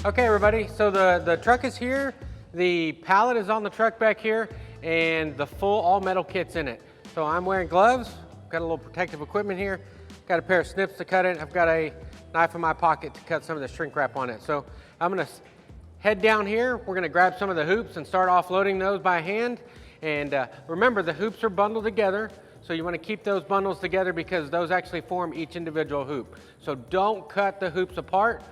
Okay, everybody, so the truck is here, the pallet is on the truck back here, and the full all metal kit's in it. So I'm wearing gloves, got a little protective equipment here, got a pair of snips to cut it, I've got a knife in my pocket to cut some of the shrink wrap on it. So I'm gonna head down here, we're gonna grab some of the hoops and start offloading those by hand. And remember, the hoops are bundled together, so you wanna keep those bundles together because those actually form each individual hoop. So don't cut the hoops apart.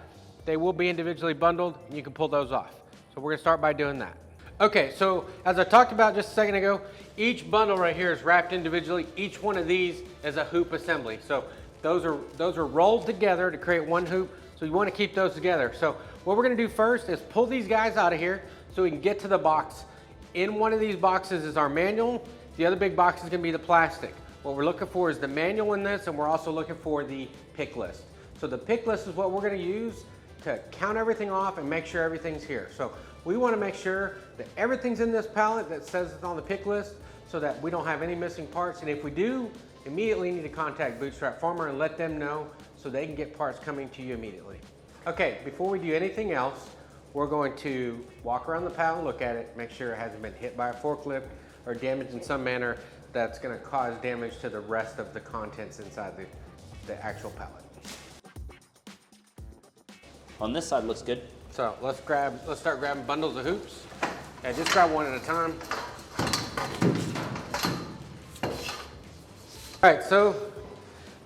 They will be individually bundled and you can pull those off. So we're gonna start by doing that. Okay, so as I talked about just a second ago, each bundle right here is wrapped individually. Each one of these is a hoop assembly. So those are rolled together to create one hoop. So you wanna keep those together. So what we're gonna do first is pull these guys out of here so we can get to the box. In one of these boxes is our manual. The other big box is gonna be the plastic. What we're looking for is the manual in this, and we're also looking for the pick list. So the pick list is what we're gonna use to count everything off and make sure everything's here. So we want to make sure that everything's in this pallet that says it's on the pick list so that we don't have any missing parts. And if we do, immediately need to contact Bootstrap Farmer and let them know so they can get parts coming to you immediately. Okay, before we do anything else, we're going to walk around the pallet, look at it, make sure it hasn't been hit by a forklift or damaged in some manner that's going to cause damage to the rest of the contents inside the actual pallet. On this side looks good. So let's start grabbing bundles of hoops. Yeah, just grab one at a time. All right, so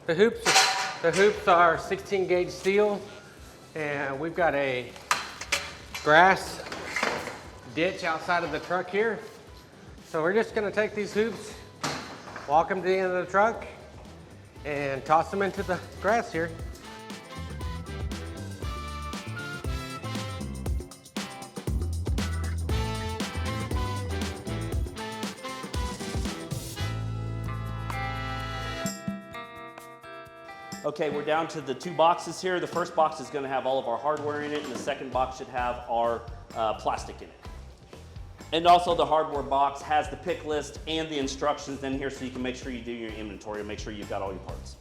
the hoops are 16 gauge steel, and we've got a grass ditch outside of the truck here. So we're just gonna take these hoops, walk them to the end of the truck, and toss them into the grass here. Okay, we're down to the two boxes here. The first box is gonna have all of our hardware in it, and the second box should have our plastic in it. And also the hardware box has the pick list and the instructions in here so you can make sure you do your inventory and make sure you've got all your parts.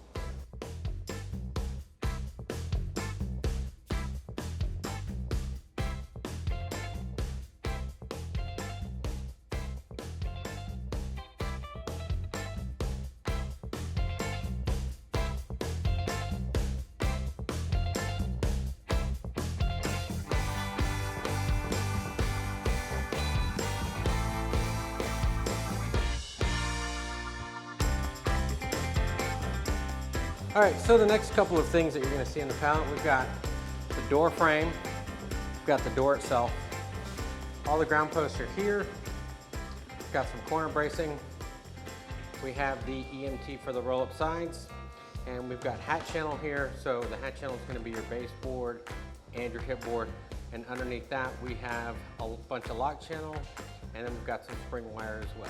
All right, so the next couple of things that you're gonna see in the pallet, we've got the door frame, we've got the door itself. All the ground posts are here. We've got some corner bracing. We have the EMT for the roll-up sides, and we've got hat channel here. So the hat channel is gonna be your base board and your hip board. And underneath that, we have a bunch of lock channel, and then we've got some spring wire as well.